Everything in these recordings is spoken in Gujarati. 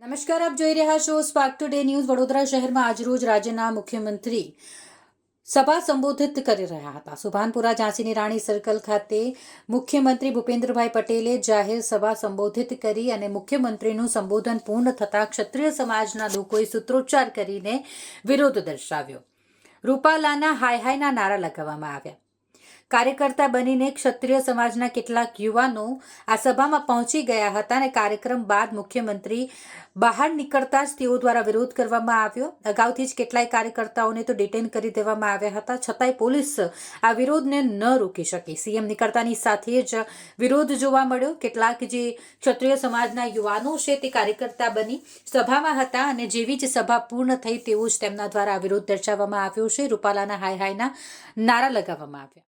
નમસ્કાર, આપ જોઈ રહ્યા છો સ્પાર્ક ટુડે ન્યૂઝ। વડોદરા શહેરમાં આજરોજ રાજ્યના મુખ્યમંત્રી સભા સંબોધિત કરી રહ્યા હતા। સુભાનપુરા ઝાંસીની રાણી સર્કલ ખાતે મુખ્યમંત્રી ભૂપેન્દ્રભાઈ પટેલે જાહેર સભા સંબોધિત કરી અને મુખ્યમંત્રીનું સંબોધન પૂર્ણ થતાં ક્ષત્રિય સમાજના લોકોએ સૂત્રોચ્ચાર કરીને વિરોધ દર્શાવ્યો। રૂપાલાના હાય હાયના નારા લગાવવામાં આવ્યા। કાર્યકર્તા બનીને ક્ષત્રિય સમાજના કેટલાક યુવાનો આ સભામાં પહોંચી ગયા હતા અને કાર્યક્રમ બાદ મુખ્યમંત્રી બહાર નીકળતા જ તેઓ દ્વારા વિરોધ કરવામાં આવ્યો। અગાઉથી જ કેટલાય કાર્યકર્તાઓને તો ડિટેન કરી દેવામાં આવ્યા હતા, છતાંય પોલીસ આ વિરોધને ન રોકી શકી। સીએમ નીકળતાની સાથે જ વિરોધ જોવા મળ્યો। કેટલાક જે ક્ષત્રિય સમાજના યુવાનો છે તે કાર્યકર્તા બની સભામાં હતા અને જેવી જ સભા પૂર્ણ થઈ તેવું જ તેમના દ્વારા વિરોધ દર્શાવવામાં આવ્યો છે। રૂપાલાના હાય હાયના નારા લગાવવામાં આવ્યા।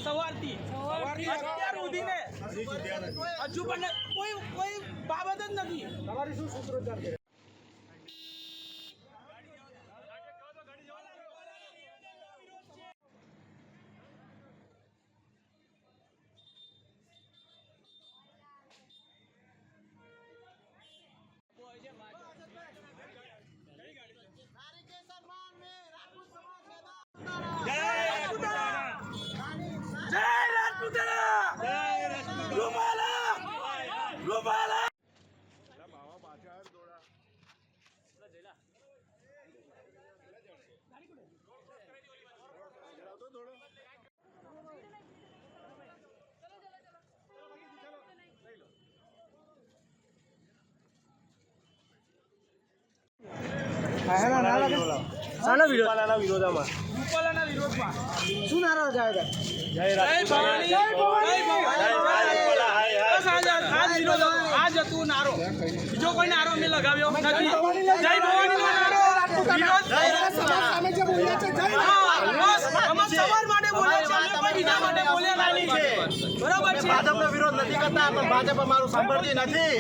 સવારથી અત્યાર સુધીને હજુ પણ કોઈ બાબત જ નથી। તમારી શું સૂત્રોચ્ચાર છે? રૂપાલાના વિરોધમાં શું નારા લગાવ્યા હતા? જય ભવાની, આ જ હતું નારો, બીજો કોઈ નારો મેં લગાવ્યો નથી। જય ભવાની સવાર માટે બોલ્યા છે, કોઈ બીજા માટે બોલ્યા નથી। બરાબર છે, ભાજપનો વિરોધ નથી કરતા, પણ ભાજપ અમારું સાંભળતી નથી।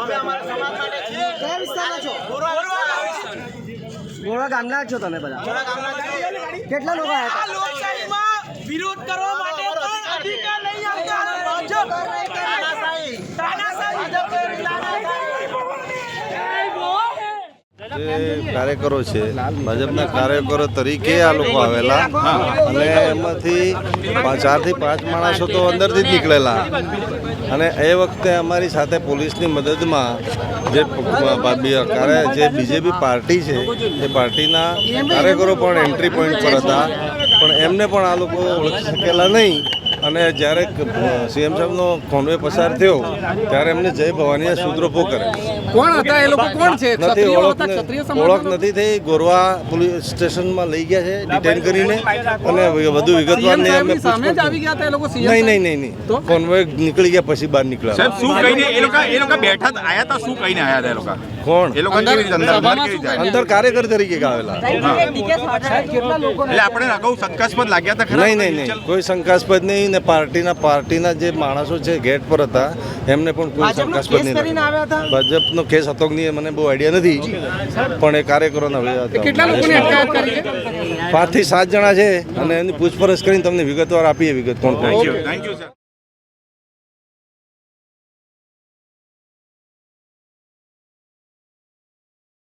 અમે અમારા સમાજ માટે છીએ। કયા વિસ્તારના છો? ગોળા ગામના છો તમે બધા? ગોળા ગામના છીએ। કેટલા લોકો આવ્યા હતા? લોકશાહીમાં વિરોધ કરવા માટે કોઈ અધિકાર નહીં આવતા। જે કાર્યકરો છે, ભાજપના કાર્યકરો તરીકે આ લોકો આવેલા અને એમાંથી 4 થી 5 માણસો તો અંદરથી જ નીકળેલા અને એ વખતે અમારી સાથે પોલીસની મદદમાં જે બીજેપી પાર્ટી છે એ પાર્ટીના કાર્યકરો પણ એન્ટ્રી પોઈન્ટ પર હતા, પણ એમને પણ આ લોકો ઓળખી શકેલા નહીં અને જ્યારે સીએમ સાહેબનો કોન્વે પસાર થયો ત્યારે એમને જય ભવાનીના સૂત્રોપો કરે। કોણ હતા એ લોકો? કોણ છે? ઓળખ નથી થઈ। ગોરવા પોલીસ સ્ટેશનમાં લઈ ગયા છે ડિટેન કરીને અને વધુ વિગતવાર નહીં કોન્વે નીકળી ગયા પછી બહાર નીકળ્યા। શું કહીને એ લોકો બેઠા આયા હતા? શું કહીને આયા હતા એ લોકો? કોણ? એ લોકો અંદર કાર્યકર તરીકે આવેલા। એટલે આપણે અગાઉ શંકાસ્પદ લાગ્યા હતા ખરા? નહીં, કોઈ શંકાસ્પદ નહીં ને પાર્ટીના જે માણસો છે ગેટ પર હતા એમને પણ કોઈ શંકાસ્પદ નહીં। ભાજપનો કેસ હતો કે નહીં મને બહુ આઈડિયા નથી, પણ એ કાર્યકરોના કેટલા લોકોની અટકાયત કરી છે? 5 થી 7 જણા છે અને એની પૂછપરછ કરીને તમને વિગતવાર આપીએ વિગત કોણ કોણ। Thank you sir.